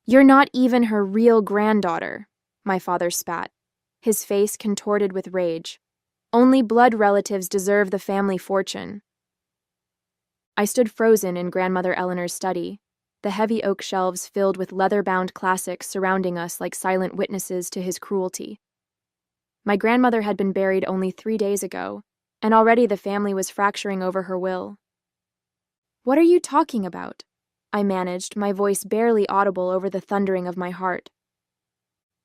You're not even her real granddaughter, my father spat, his face contorted with rage. Only blood relatives deserve the family fortune. I stood frozen in Grandmother Eleanor's study, the heavy oak shelves filled with leather-bound classics surrounding us like silent witnesses to his cruelty. My grandmother had been buried only 3 days ago, and already the family was fracturing over her will. What are you talking about? I managed, my voice barely audible over the thundering of my heart.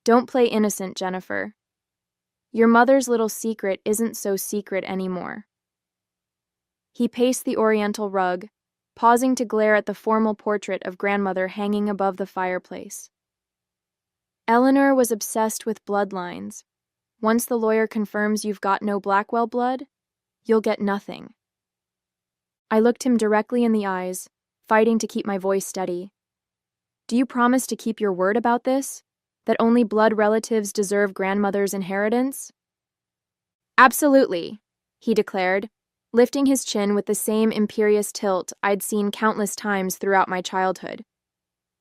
Don't play innocent, Jennifer. Your mother's little secret isn't so secret anymore. He paced the oriental rug, pausing to glare at the formal portrait of grandmother hanging above the fireplace. Eleanor was obsessed with bloodlines. Once the lawyer confirms you've got no Blackwell blood, you'll get nothing. I looked him directly in the eyes, fighting to keep my voice steady. Do you promise to keep your word about this? That only blood relatives deserve grandmother's inheritance? Absolutely, he declared, lifting his chin with the same imperious tilt I'd seen countless times throughout my childhood.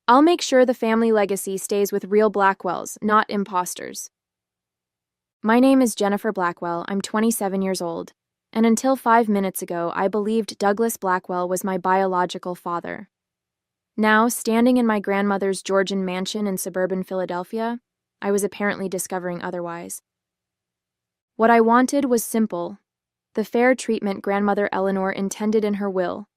I'll make sure the family legacy stays with real Blackwells, not imposters. My name is Jennifer Blackwell. I'm 27 years old, and until 5 minutes ago, I believed Douglas Blackwell was my biological father. Now, standing in my grandmother's Georgian mansion in suburban Philadelphia, I was apparently discovering otherwise. What I wanted was simple: the fair treatment Grandmother Eleanor intended in her will.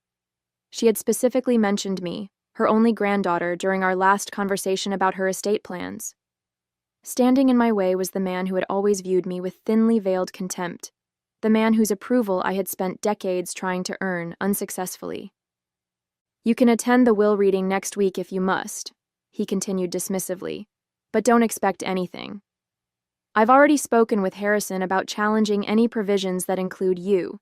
She had specifically mentioned me, her only granddaughter, during our last conversation about her estate plans. Standing in my way was the man who had always viewed me with thinly veiled contempt, the man whose approval I had spent decades trying to earn unsuccessfully. You can attend the will reading next week if you must, he continued dismissively, but don't expect anything. I've already spoken with Harrison about challenging any provisions that include you.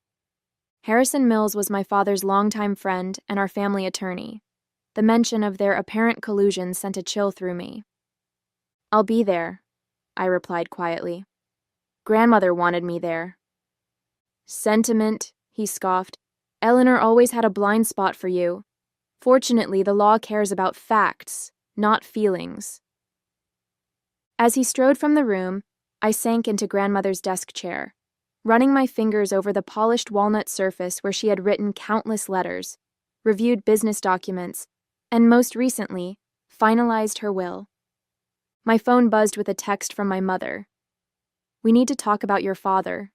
Harrison Mills was my father's longtime friend and our family attorney. The mention of their apparent collusion sent a chill through me. I'll be there, I replied quietly. Grandmother wanted me there. Sentiment, he scoffed. Eleanor always had a blind spot for you. Fortunately, the law cares about facts, not feelings. As he strode from the room, I sank into Grandmother's desk chair, running my fingers over the polished walnut surface where she had written countless letters, reviewed business documents, and most recently, finalized her will. My phone buzzed with a text from my mother. We need to talk about your father.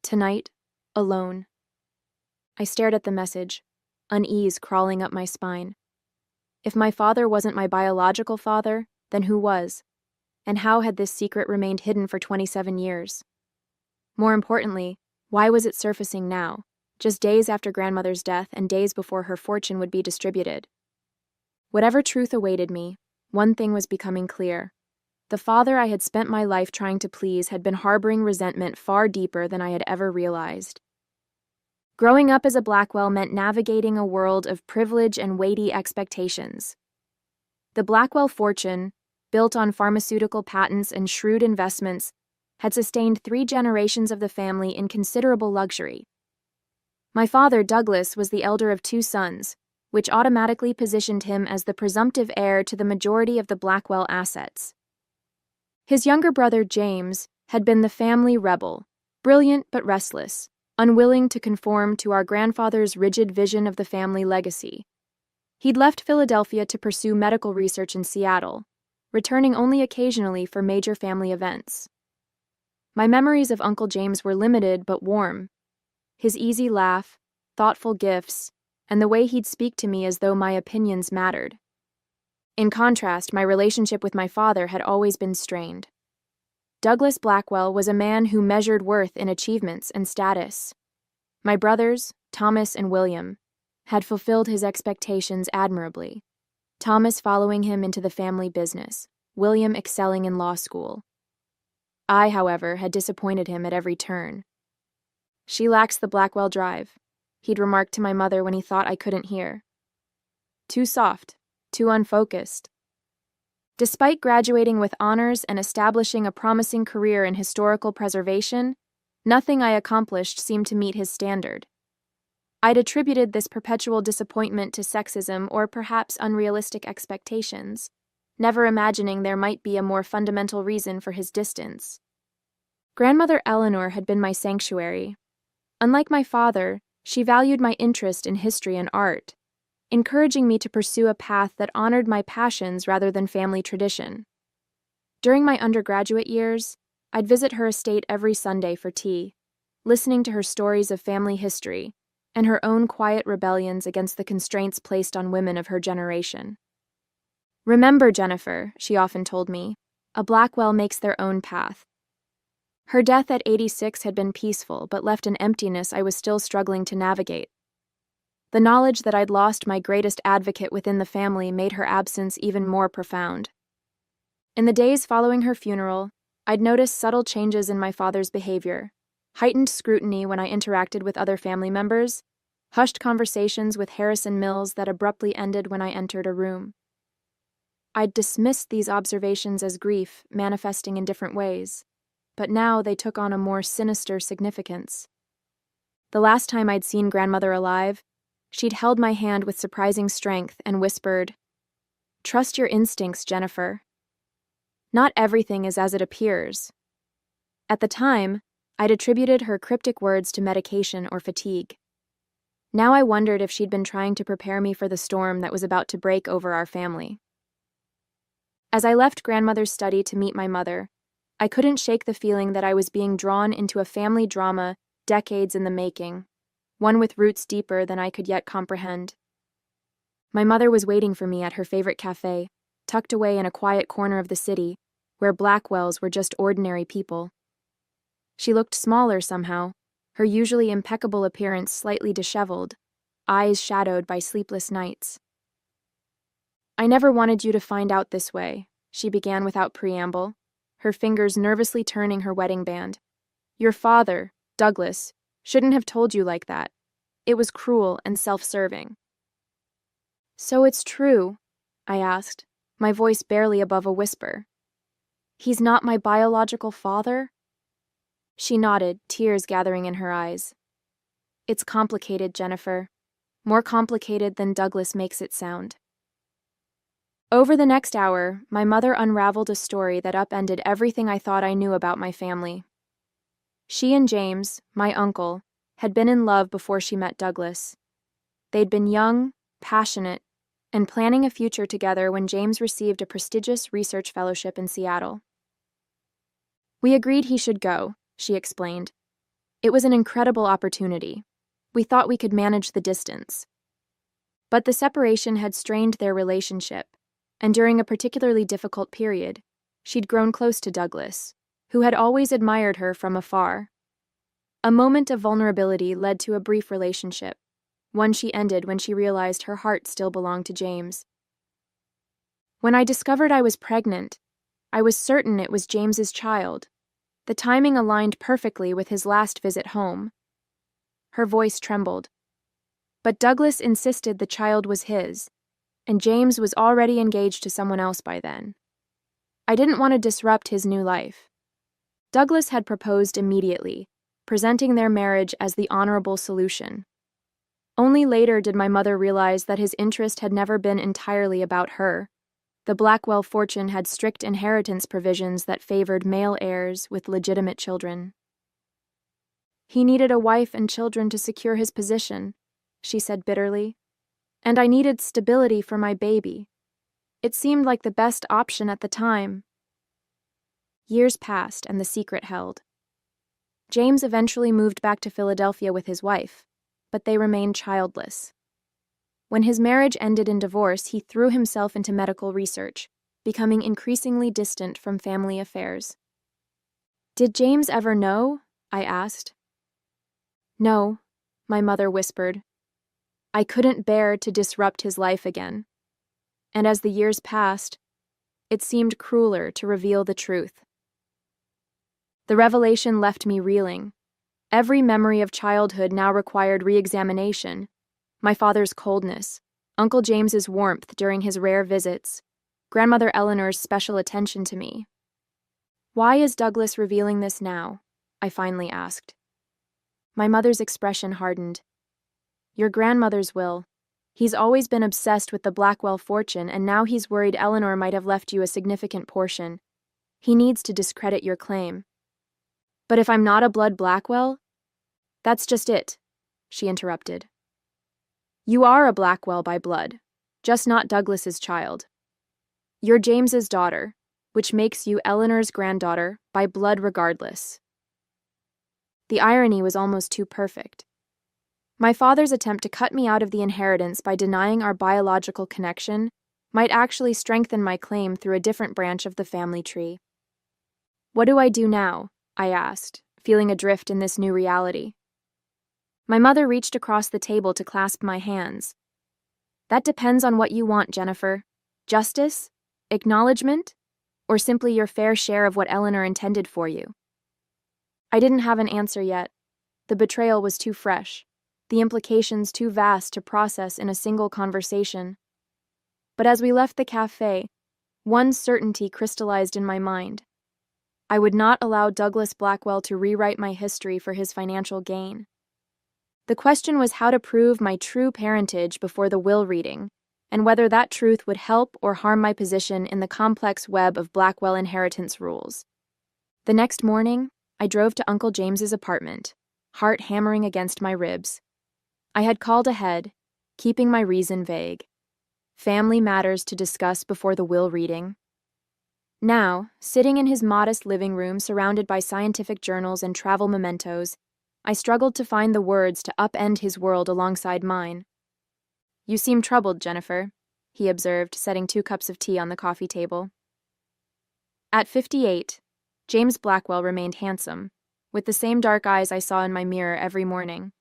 Tonight, alone. I stared at the message, unease crawling up my spine. If my father wasn't my biological father, then who was? And how had this secret remained hidden for 27 years? More importantly, why was it surfacing now, just days after grandmother's death and days before her fortune would be distributed? Whatever truth awaited me, one thing was becoming clear. The father I had spent my life trying to please had been harboring resentment far deeper than I had ever realized. Growing up as a Blackwell meant navigating a world of privilege and weighty expectations. The Blackwell fortune, built on pharmaceutical patents and shrewd investments, had sustained 3 generations of the family in considerable luxury. My father, Douglas, was the elder of 2 sons, which automatically positioned him as the presumptive heir to the majority of the Blackwell assets. His younger brother, James, had been the family rebel, brilliant but restless, unwilling to conform to our grandfather's rigid vision of the family legacy. He'd left Philadelphia to pursue medical research in Seattle, returning only occasionally for major family events. My memories of Uncle James were limited but warm. His easy laugh, thoughtful gifts, and the way he'd speak to me as though my opinions mattered. In contrast, my relationship with my father had always been strained. Douglas Blackwell was a man who measured worth in achievements and status. My brothers, Thomas and William, had fulfilled his expectations admirably, Thomas following him into the family business, William excelling in law school. I, however, had disappointed him at every turn. She lacks the Blackwell drive, he'd remarked to my mother when he thought I couldn't hear. Too soft, too unfocused. Despite graduating with honors and establishing a promising career in historical preservation, nothing I accomplished seemed to meet his standard. I'd attributed this perpetual disappointment to sexism or perhaps unrealistic expectations, never imagining there might be a more fundamental reason for his distance. Grandmother Eleanor had been my sanctuary. Unlike my father, she valued my interest in history and art, encouraging me to pursue a path that honored my passions rather than family tradition. During my undergraduate years, I'd visit her estate every Sunday for tea, listening to her stories of family history and her own quiet rebellions against the constraints placed on women of her generation. "Remember, Jennifer," she often told me, "a Blackwell makes their own path." Her death at 86 had been peaceful, but left an emptiness I was still struggling to navigate. The knowledge that I'd lost my greatest advocate within the family made her absence even more profound. In the days following her funeral, I'd noticed subtle changes in my father's behavior, heightened scrutiny when I interacted with other family members, hushed conversations with Harrison Mills that abruptly ended when I entered a room. I'd dismissed these observations as grief, manifesting in different ways, but now they took on a more sinister significance. The last time I'd seen grandmother alive, she'd held my hand with surprising strength and whispered, "Trust your instincts, Jennifer. Not everything is as it appears." At the time, I'd attributed her cryptic words to medication or fatigue. Now I wondered if she'd been trying to prepare me for the storm that was about to break over our family. As I left grandmother's study to meet my mother, I couldn't shake the feeling that I was being drawn into a family drama decades in the making, one with roots deeper than I could yet comprehend. My mother was waiting for me at her favorite cafe, tucked away in a quiet corner of the city, where Blackwells were just ordinary people. She looked smaller somehow, her usually impeccable appearance slightly disheveled, eyes shadowed by sleepless nights. "I never wanted you to find out this way," she began without preamble, her fingers nervously turning her wedding band. "Your father, Douglas, shouldn't have told you like that. It was cruel and self-serving." "So it's true?" I asked, my voice barely above a whisper. "He's not my biological father?" She nodded, tears gathering in her eyes. "It's complicated, Jennifer. More complicated than Douglas makes it sound." Over the next hour, my mother unraveled a story that upended everything I thought I knew about my family. She and James, my uncle, had been in love before she met Douglas. They'd been young, passionate, and planning a future together when James received a prestigious research fellowship in Seattle. "We agreed he should go," she explained. "It was an incredible opportunity. We thought we could manage the distance." But the separation had strained their relationship, and during a particularly difficult period, she'd grown close to Douglas, who had always admired her from afar. A moment of vulnerability led to a brief relationship, one she ended when she realized her heart still belonged to James. When I discovered I was pregnant, I was certain it was James's child. The timing aligned perfectly with his last visit home. Her voice trembled. But Douglas insisted the child was his, and James was already engaged to someone else by then. I didn't want to disrupt his new life. Douglas had proposed immediately, presenting their marriage as the honorable solution. Only later did my mother realize that his interest had never been entirely about her. The Blackwell fortune had strict inheritance provisions that favored male heirs with legitimate children. "He needed a wife and children to secure his position," she said bitterly. "And I needed stability for my baby. It seemed like the best option at the time." Years passed and the secret held. James eventually moved back to Philadelphia with his wife, but they remained childless. When his marriage ended in divorce, he threw himself into medical research, becoming increasingly distant from family affairs. "Did James ever know?" I asked. "No," my mother whispered. "I couldn't bear to disrupt his life again. And as the years passed, it seemed crueler to reveal the truth." The revelation left me reeling. Every memory of childhood now required re-examination. My father's coldness, Uncle James's warmth during his rare visits, Grandmother Eleanor's special attention to me. "Why is Douglas revealing this now?" I finally asked. My mother's expression hardened. "Your grandmother's will. He's always been obsessed with the Blackwell fortune, and now he's worried Eleanor might have left you a significant portion. He needs to discredit your claim. But if I'm not a blood Blackwell? That's just it, she interrupted. You are a Blackwell by blood, just not Douglas's child. You're James's daughter, which makes you Eleanor's granddaughter by blood regardless. The irony was almost too perfect. My father's attempt to cut me out of the inheritance by denying our biological connection might actually strengthen my claim through a different branch of the family tree. What do I do now? I asked, feeling adrift in this new reality. My mother reached across the table to clasp my hands. That depends on what you want, Jennifer. Justice? Acknowledgement? Or simply your fair share of what Eleanor intended for you? I didn't have an answer yet. The betrayal was too fresh, the implications too vast to process in a single conversation. But as we left the cafe, one certainty crystallized in my mind. I would not allow Douglas Blackwell to rewrite my history for his financial gain. The question was how to prove my true parentage before the will reading, and whether that truth would help or harm my position in the complex web of Blackwell inheritance rules. The next morning, I drove to Uncle James's apartment, heart hammering against my ribs. I had called ahead, keeping my reason vague. Family matters to discuss before the will reading. Now, sitting in his modest living room surrounded by scientific journals and travel mementos, I struggled to find the words to upend his world alongside mine. You seem troubled, Jennifer, he observed, setting 2 cups of tea on the coffee table. At 58, James Blackwell remained handsome, with the same dark eyes I saw in my mirror every morning.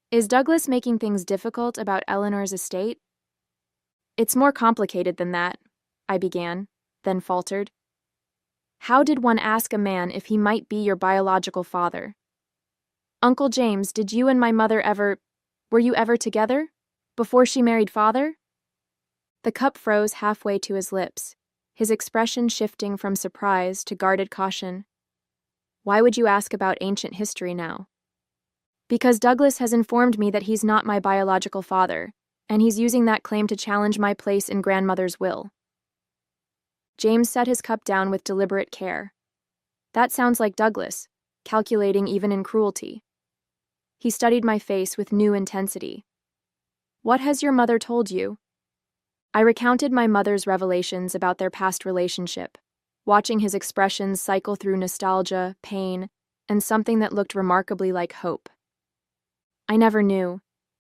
Is Douglas making things difficult about Eleanor's estate? It's more complicated than that, I began, then faltered. How did one ask a man if he might be your biological father? Uncle James, did you and my mother were you ever together? Before she married father? The cup froze halfway to his lips, his expression shifting from surprise to guarded caution. Why would you ask about ancient history now? Because Douglas has informed me that he's not my biological father, and he's using that claim to challenge my place in grandmother's will. James set his cup down with deliberate care. That sounds like Douglas, calculating even in cruelty. He studied my face with new intensity. What has your mother told you? I recounted my mother's revelations about their past relationship, watching his expressions cycle through nostalgia, pain, and something that looked remarkably like hope. I never knew,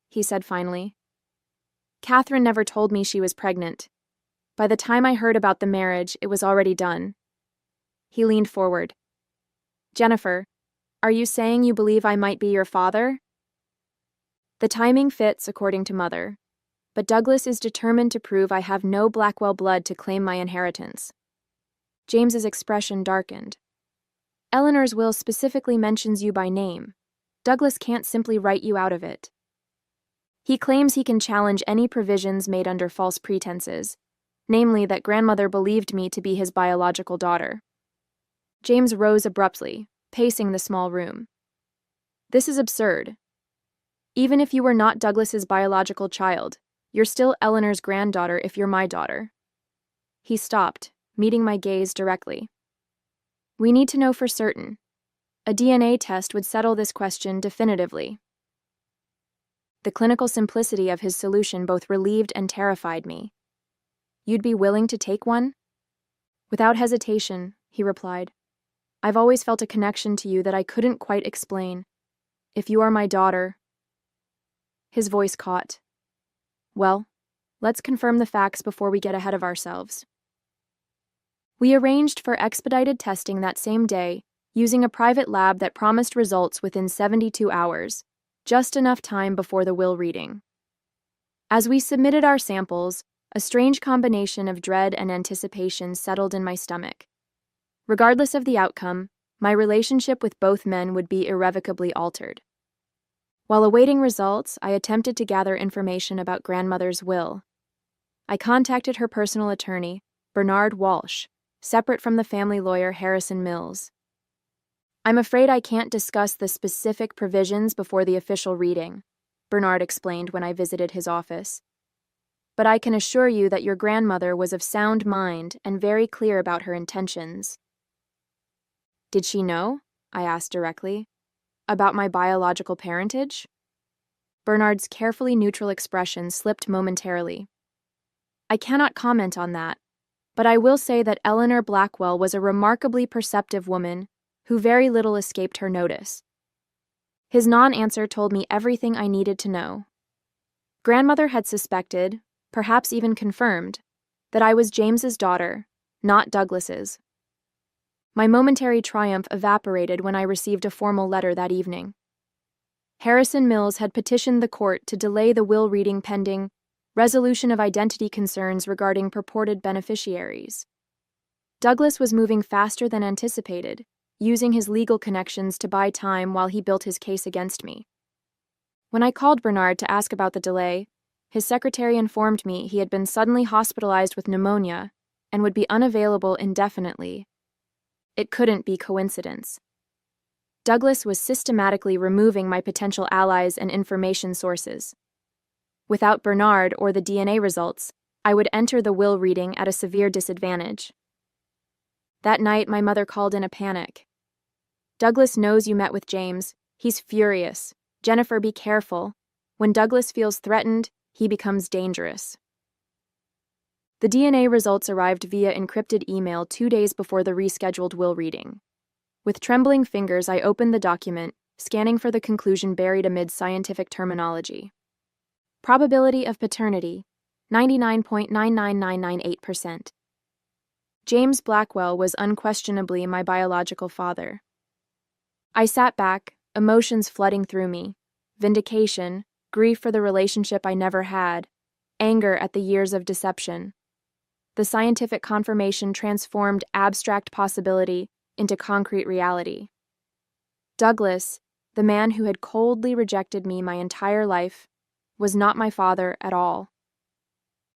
he said finally. Catherine never told me she was pregnant. By the time I heard about the marriage, it was already done. He leaned forward. Jennifer, are you saying you believe I might be your father? The timing fits, according to Mother, but Douglas is determined to prove I have no Blackwell blood to claim my inheritance. James's expression darkened. Eleanor's will specifically mentions you by name. Douglas can't simply write you out of it. He claims he can challenge any provisions made under false pretenses, namely that grandmother believed me to be his biological daughter. James rose abruptly, pacing the small room. This is absurd. Even if you were not Douglas's biological child, you're still Eleanor's granddaughter if you're my daughter. He stopped, meeting my gaze directly. We need to know for certain. A DNA test would settle this question definitively. The clinical simplicity of his solution both relieved and terrified me. You'd be willing to take one? Without hesitation, he replied. I've always felt a connection to you that I couldn't quite explain. If you are my daughter... His voice caught. Well, let's confirm the facts before we get ahead of ourselves. We arranged for expedited testing that same day, using a private lab that promised results within 72 hours, just enough time before the will reading. As we submitted our samples, a strange combination of dread and anticipation settled in my stomach. Regardless of the outcome, my relationship with both men would be irrevocably altered. While awaiting results, I attempted to gather information about grandmother's will. I contacted her personal attorney, Bernard Walsh, separate from the family lawyer Harrison Mills. I'm afraid I can't discuss the specific provisions before the official reading, Bernard explained when I visited his office. But I can assure you that your grandmother was of sound mind and very clear about her intentions. Did she know? I asked directly. About my biological parentage? Bernard's carefully neutral expression slipped momentarily. I cannot comment on that, but I will say that Eleanor Blackwell was a remarkably perceptive woman who very little escaped her notice. His non-answer told me everything I needed to know. Grandmother had suspected, perhaps even confirmed, that I was James's daughter, not Douglas's. My momentary triumph evaporated when I received a formal letter that evening. Harrison Mills had petitioned the court to delay the will reading pending resolution of identity concerns regarding purported beneficiaries. Douglas was moving faster than anticipated, using his legal connections to buy time while he built his case against me. When I called Bernard to ask about the delay, his secretary informed me he had been suddenly hospitalized with pneumonia and would be unavailable indefinitely. It couldn't be coincidence. Douglas was systematically removing my potential allies and information sources. Without Bernard or the DNA results, I would enter the will reading at a severe disadvantage. That night, my mother called in a panic. Douglas knows you met with James. He's furious. Jennifer, be careful. When Douglas feels threatened, he becomes dangerous. The DNA results arrived via encrypted email 2 days before the rescheduled will reading. With trembling fingers, I opened the document, scanning for the conclusion buried amid scientific terminology. Probability of paternity, 99.99998%. James Blackwell was unquestionably my biological father. I sat back, emotions flooding through me. Vindication, grief for the relationship I never had, anger at the years of deception. The scientific confirmation transformed abstract possibility into concrete reality. Douglas, the man who had coldly rejected me my entire life, was not my father at all.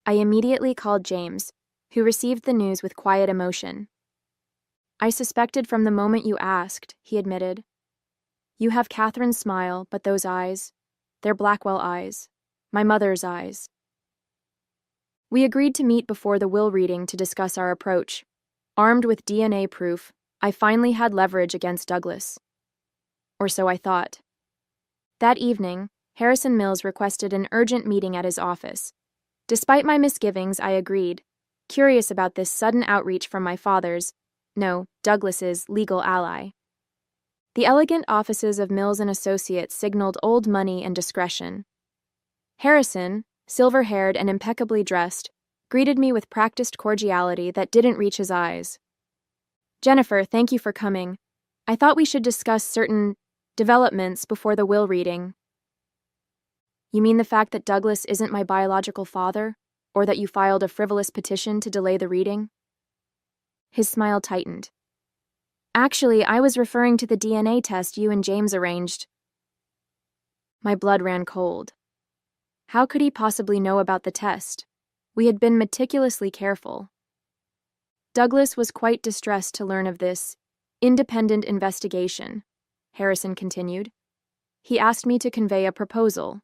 I immediately called James, who received the news with quiet emotion. I suspected from the moment you asked, he admitted. You have Catherine's smile, but those eyes, they're Blackwell eyes, my mother's eyes. We agreed to meet before the will reading to discuss our approach. Armed with DNA proof, I finally had leverage against Douglas. Or so I thought. That evening, Harrison Mills requested an urgent meeting at his office. Despite my misgivings, I agreed, curious about this sudden outreach from my father's, no, Douglas's, legal ally. The elegant offices of Mills and Associates signaled old money and discretion. Harrison, silver-haired and impeccably dressed, greeted me with practiced cordiality that didn't reach his eyes. Jennifer, thank you for coming. I thought we should discuss certain developments before the will reading. You mean the fact that Douglas isn't my biological father, or that you filed a frivolous petition to delay the reading? His smile tightened. Actually, I was referring to the DNA test you and James arranged. My blood ran cold. How could he possibly know about the test? We had been meticulously careful. Douglas was quite distressed to learn of this independent investigation, Harrison continued. He asked me to convey a proposal.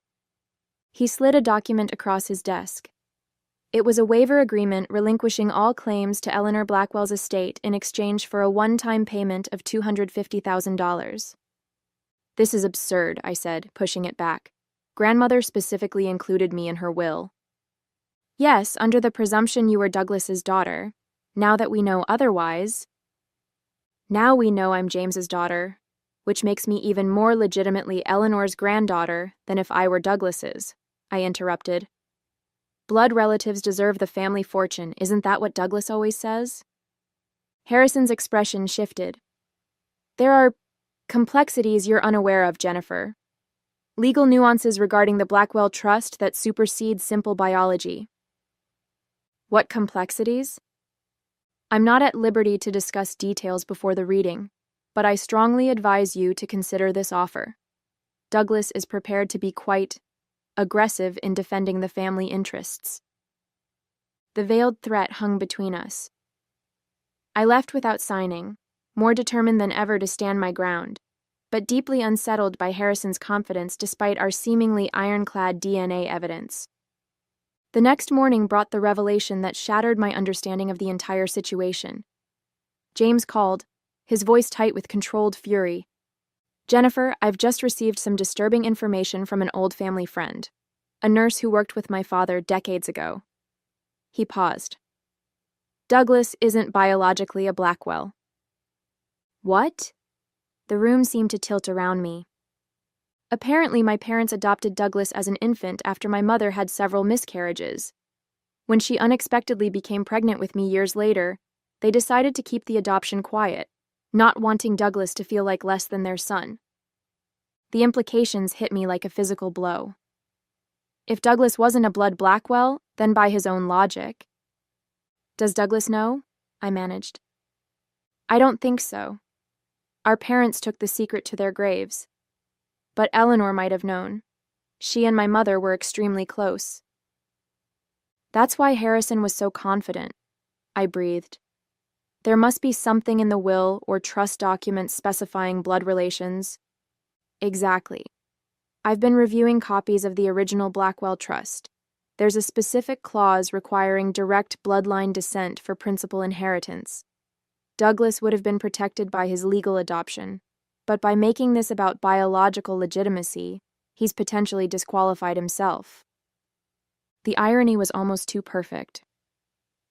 He slid a document across his desk. It was a waiver agreement relinquishing all claims to Eleanor Blackwell's estate in exchange for a one-time payment of $250,000. This is absurd, I said, pushing it back. Grandmother specifically included me in her will. Yes, under the presumption you were Douglas's daughter. Now that we know otherwise... Now we know I'm James's daughter, which makes me even more legitimately Eleanor's granddaughter than if I were Douglas's, I interrupted. Blood relatives deserve the family fortune, isn't that what Douglas always says? Harrison's expression shifted. There are complexities you're unaware of, Jennifer. Legal nuances regarding the Blackwell Trust that supersede simple biology. What complexities? I'm not at liberty to discuss details before the reading, but I strongly advise you to consider this offer. Douglas is prepared to be quite aggressive in defending the family interests. The veiled threat hung between us. I left without signing, more determined than ever to stand my ground. but deeply unsettled by Harrison's confidence despite our seemingly ironclad DNA evidence. The next morning brought the revelation that shattered my understanding of the entire situation. James called, his voice tight with controlled fury. "Jennifer, I've just received some disturbing information from an old family friend, a nurse who worked with my father decades ago." He paused. "Douglas isn't biologically a Blackwell." "What?" The room seemed to tilt around me. Apparently, my parents adopted Douglas as an infant after my mother had several miscarriages. When she unexpectedly became pregnant with me years later, they decided to keep the adoption quiet, not wanting Douglas to feel like less than their son. The implications hit me like a physical blow. If Douglas wasn't a blood Blackwell, then by his own logic. "Does Douglas know?" I managed. "I don't think so. Our parents took the secret to their graves. But Eleanor might have known. She and my mother were extremely close." "That's why Harrison was so confident," I breathed. "There must be something in the will or trust documents specifying blood relations." "Exactly. I've been reviewing copies of the original Blackwell Trust. There's a specific clause requiring direct bloodline descent for principal inheritance. Douglas would have been protected by his legal adoption, but by making this about biological legitimacy, he's potentially disqualified himself." The irony was almost too perfect.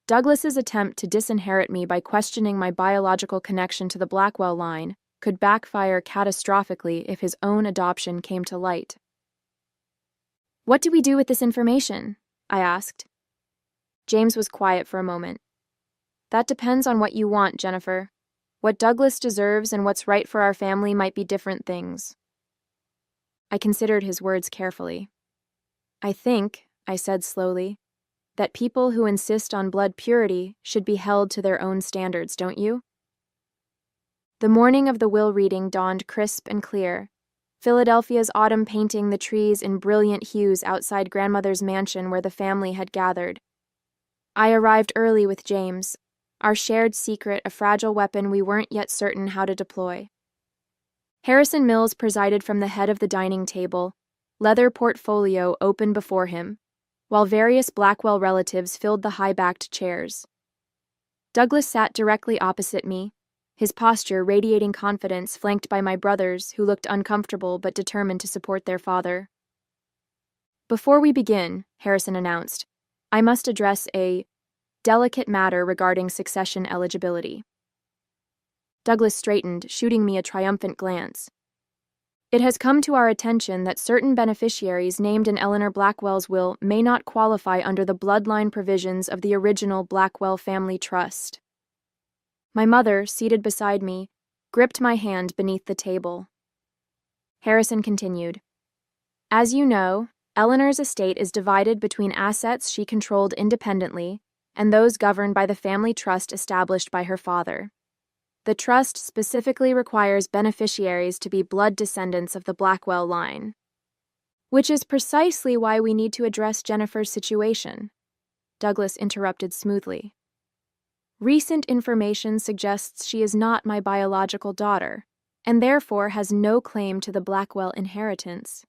Douglas's attempt to disinherit me by questioning my biological connection to the Blackwell line could backfire catastrophically if his own adoption came to light. "What do we do with this information?" I asked. James was quiet for a moment. "That depends on what you want, Jennifer. What Douglas deserves and what's right for our family might be different things." I considered his words carefully. "I think," I said slowly, "that people who insist on blood purity should be held to their own standards, don't you?" The morning of the will reading dawned crisp and clear, Philadelphia's autumn painting the trees in brilliant hues outside grandmother's mansion where the family had gathered. I arrived early with James, our shared secret a fragile weapon we weren't yet certain how to deploy. Harrison Mills presided from the head of the dining table, leather portfolio open before him, while various Blackwell relatives filled the high-backed chairs. Douglas sat directly opposite me, his posture radiating confidence, flanked by my brothers who looked uncomfortable but determined to support their father. "Before we begin," Harrison announced, "I must address a delicate matter regarding succession eligibility." Douglas straightened, shooting me a triumphant glance. "It has come to our attention that certain beneficiaries named in Eleanor Blackwell's will may not qualify under the bloodline provisions of the original Blackwell Family Trust." My mother, seated beside me, gripped my hand beneath the table. Harrison continued, "As you know, Eleanor's estate is divided between assets she controlled independently and those governed by the family trust established by her father. The trust specifically requires beneficiaries to be blood descendants of the Blackwell line. Which is precisely why we need to address Jennifer's situation," Douglas interrupted smoothly. "Recent information suggests she is not my biological daughter, and therefore has no claim to the Blackwell inheritance."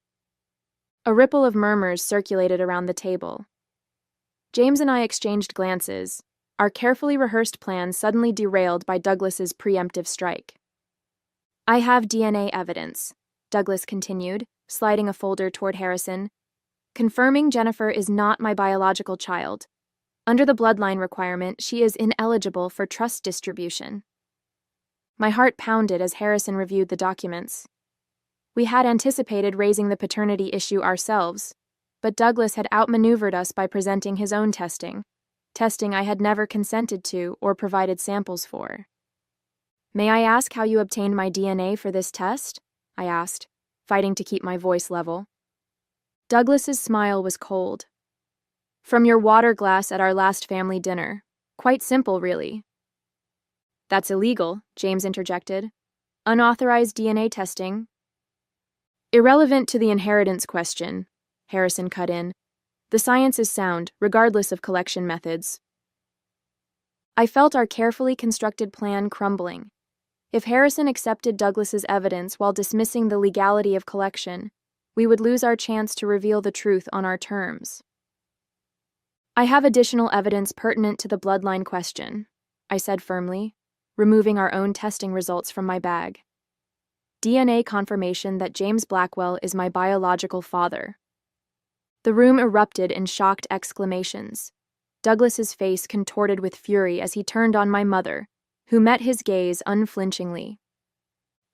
A ripple of murmurs circulated around the table. James and I exchanged glances, our carefully rehearsed plan suddenly derailed by Douglas's preemptive strike. "I have DNA evidence," Douglas continued, sliding a folder toward Harrison, "confirming Jennifer is not my biological child. Under the bloodline requirement, she is ineligible for trust distribution." My heart pounded as Harrison reviewed the documents. We had anticipated raising the paternity issue ourselves, but Douglas had outmaneuvered us by presenting his own testing I had never consented to or provided samples for. "May I ask how you obtained my DNA for this test?" I asked, fighting to keep my voice level. Douglas's smile was cold. "From your water glass at our last family dinner. Quite simple, really." "That's illegal," James interjected. "Unauthorized DNA testing." "Irrelevant to the inheritance question," Harrison cut in. "The science is sound, regardless of collection methods." I felt our carefully constructed plan crumbling. If Harrison accepted Douglas's evidence while dismissing the legality of collection, we would lose our chance to reveal the truth on our terms. I have additional evidence pertinent to the bloodline question, I said firmly, removing our own testing results from my bag. DNA confirmation that James Blackwell is my biological father. The room erupted in shocked exclamations. Douglas's face contorted with fury as he turned on my mother, who met his gaze unflinchingly.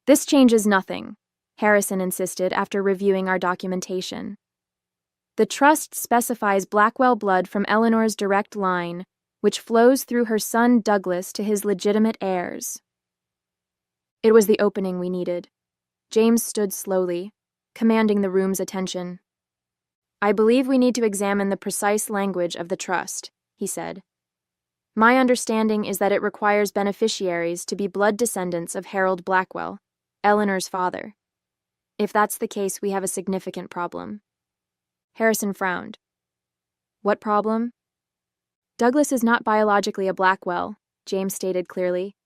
This changes nothing, Harrison insisted after reviewing our documentation. The trust specifies Blackwell blood from Eleanor's direct line, which flows through her son Douglas to his legitimate heirs. It was the opening we needed. James stood slowly, commanding the room's attention. I believe we need to examine the precise language of the trust, he said. My understanding is that it requires beneficiaries to be blood descendants of Harold Blackwell, Eleanor's father. If that's the case, we have a significant problem. Harrison frowned. What problem? Douglas is not biologically a Blackwell, James stated clearly.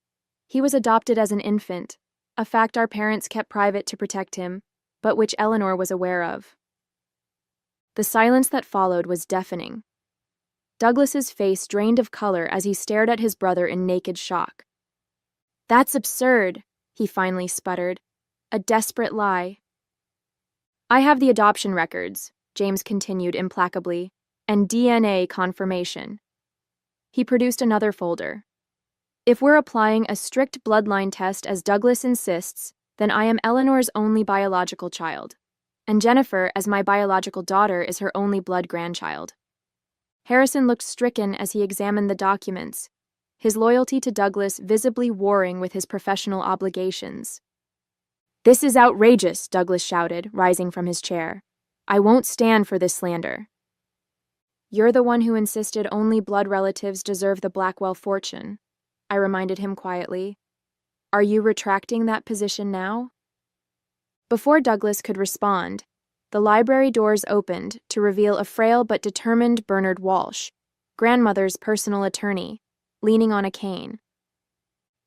He was adopted as an infant, a fact our parents kept private to protect him, but which Eleanor was aware of. The silence that followed was deafening. Douglas's face drained of color as he stared at his brother in naked shock. That's absurd, he finally sputtered. A desperate lie. I have the adoption records, James continued implacably, and DNA confirmation. He produced another folder. If we're applying a strict bloodline test as Douglas insists, then I am Eleanor's only biological child, and Jennifer, as my biological daughter, is her only blood grandchild. Harrison looked stricken as he examined the documents, his loyalty to Douglas visibly warring with his professional obligations. This is outrageous, Douglas shouted, rising from his chair. I won't stand for this slander. You're the one who insisted only blood relatives deserve the Blackwell fortune, I reminded him quietly. Are you retracting that position now? Before Douglas could respond, the library doors opened to reveal a frail but determined Bernard Walsh, grandmother's personal attorney, leaning on a cane.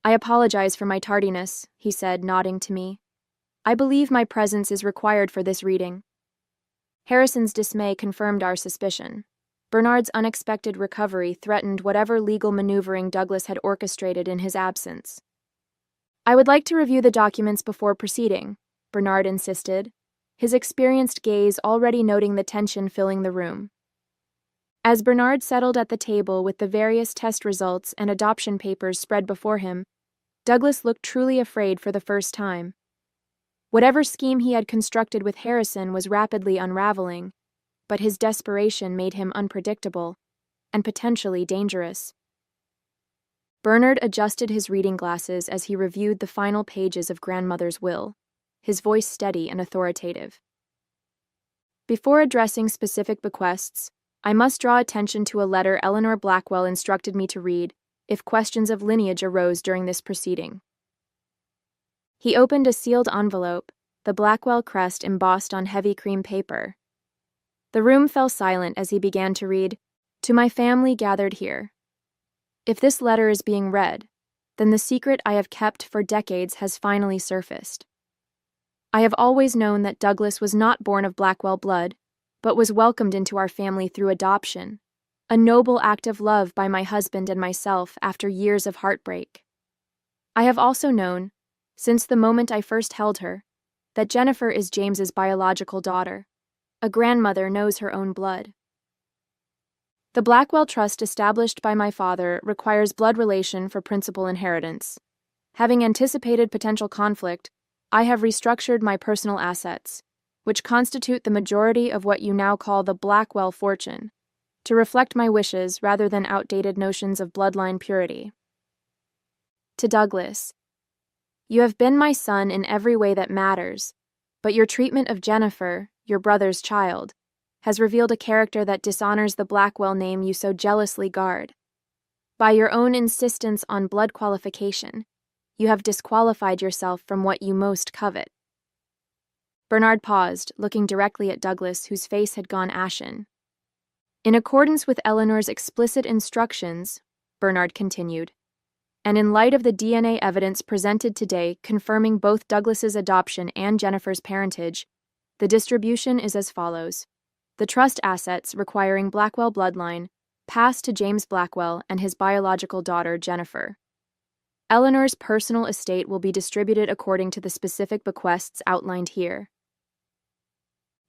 I apologize for my tardiness, he said, nodding to me. I believe my presence is required for this reading. Harrison's dismay confirmed our suspicion. Bernard's unexpected recovery threatened whatever legal maneuvering Douglas had orchestrated in his absence. I would like to review the documents before proceeding, Bernard insisted, his experienced gaze already noting the tension filling the room. As Bernard settled at the table with the various test results and adoption papers spread before him, Douglas looked truly afraid for the first time. Whatever scheme he had constructed with Harrison was rapidly unraveling, but his desperation made him unpredictable and potentially dangerous. Bernard adjusted his reading glasses as he reviewed the final pages of grandmother's will, his voice steady and authoritative. Before addressing specific bequests, I must draw attention to a letter Eleanor Blackwell instructed me to read if questions of lineage arose during this proceeding. He opened a sealed envelope, the Blackwell crest embossed on heavy cream paper. The room fell silent as he began to read, "To my family gathered here. If this letter is being read, then the secret I have kept for decades has finally surfaced. I have always known that Douglas was not born of Blackwell blood, but was welcomed into our family through adoption, a noble act of love by my husband and myself after years of heartbreak. I have also known, since the moment I first held her, that Jennifer is James's biological daughter. A grandmother knows her own blood. The Blackwell Trust established by my father requires blood relation for principal inheritance. Having anticipated potential conflict, I have restructured my personal assets, which constitute the majority of what you now call the Blackwell fortune, to reflect my wishes rather than outdated notions of bloodline purity. To Douglas, you have been my son in every way that matters, but your treatment of Jennifer, your brother's child, has revealed a character that dishonors the Blackwell name you so jealously guard. By your own insistence on blood qualification, you have disqualified yourself from what you most covet." Bernard paused, looking directly at Douglas, whose face had gone ashen. "In accordance with Eleanor's explicit instructions," Bernard continued, And in light of the DNA evidence presented today confirming both Douglas's adoption and Jennifer's parentage, the distribution is as follows. The trust assets requiring Blackwell bloodline pass to James Blackwell and his biological daughter, Jennifer. Eleanor's personal estate will be distributed according to the specific bequests outlined here.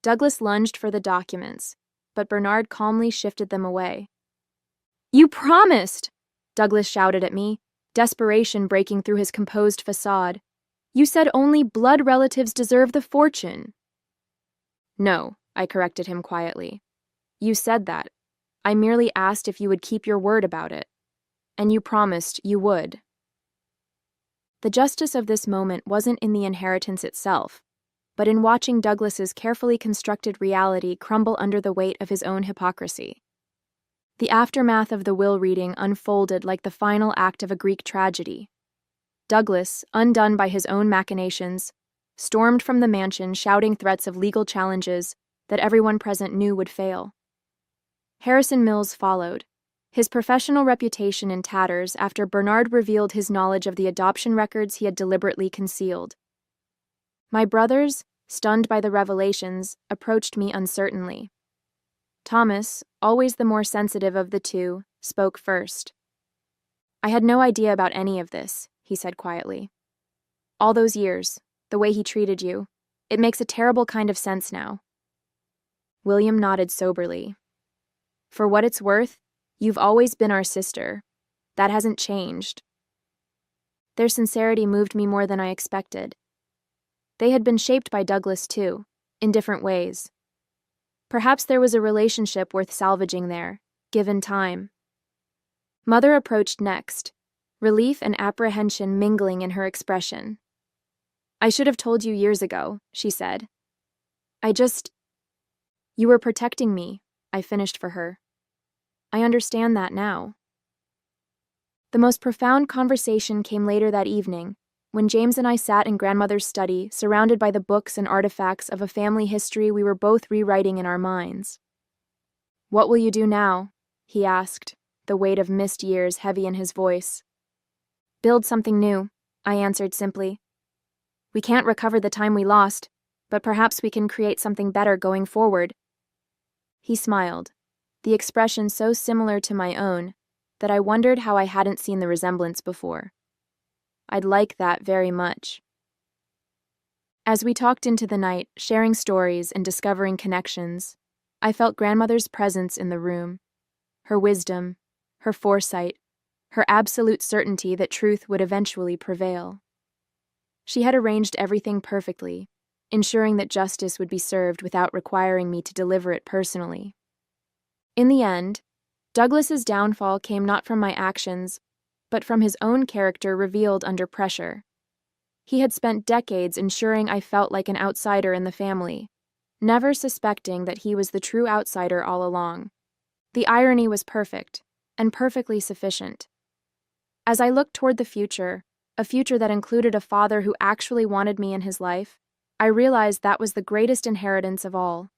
Douglas lunged for the documents, but Bernard calmly shifted them away. "You promised!" Douglas shouted at me, desperation breaking through his composed facade. "You said only blood relatives deserve the fortune." "No," I corrected him quietly. "You said that. I merely asked if you would keep your word about it. And you promised you would." The justice of this moment wasn't in the inheritance itself, but in watching Douglas's carefully constructed reality crumble under the weight of his own hypocrisy. The aftermath of the will reading unfolded like the final act of a Greek tragedy. Douglas, undone by his own machinations, stormed from the mansion shouting threats of legal challenges that everyone present knew would fail. Harrison Mills followed, his professional reputation in tatters after Bernard revealed his knowledge of the adoption records he had deliberately concealed. My brothers, stunned by the revelations, approached me uncertainly. Thomas, always the more sensitive of the two, spoke first. "I had no idea about any of this," he said quietly. "All those years, the way he treated you, it makes a terrible kind of sense now." William nodded soberly. "For what it's worth, you've always been our sister. That hasn't changed." Their sincerity moved me more than I expected. They had been shaped by Douglas too, in different ways. Perhaps there was a relationship worth salvaging there, given time. Mother approached next, relief and apprehension mingling in her expression. "I should have told you years ago," she said. You were protecting me," I finished for her. "I understand that now." The most profound conversation came later that evening, when James and I sat in grandmother's study, surrounded by the books and artifacts of a family history we were both rewriting in our minds. "What will you do now?" he asked, the weight of missed years heavy in his voice. "Build something new," I answered simply. "We can't recover the time we lost, but perhaps we can create something better going forward." He smiled, the expression so similar to my own that I wondered how I hadn't seen the resemblance before. I'd like that very much. As we talked into the night, sharing stories and discovering connections, I felt grandmother's presence in the room, her wisdom, her foresight, her absolute certainty that truth would eventually prevail. She had arranged everything perfectly, ensuring that justice would be served without requiring me to deliver it personally. In the end, Douglas's downfall came not from my actions, but from his own character revealed under pressure. He had spent decades ensuring I felt like an outsider in the family, never suspecting that he was the true outsider all along. The irony was perfect, and perfectly sufficient. As I looked toward the future, a future that included a father who actually wanted me in his life, I realized that was the greatest inheritance of all.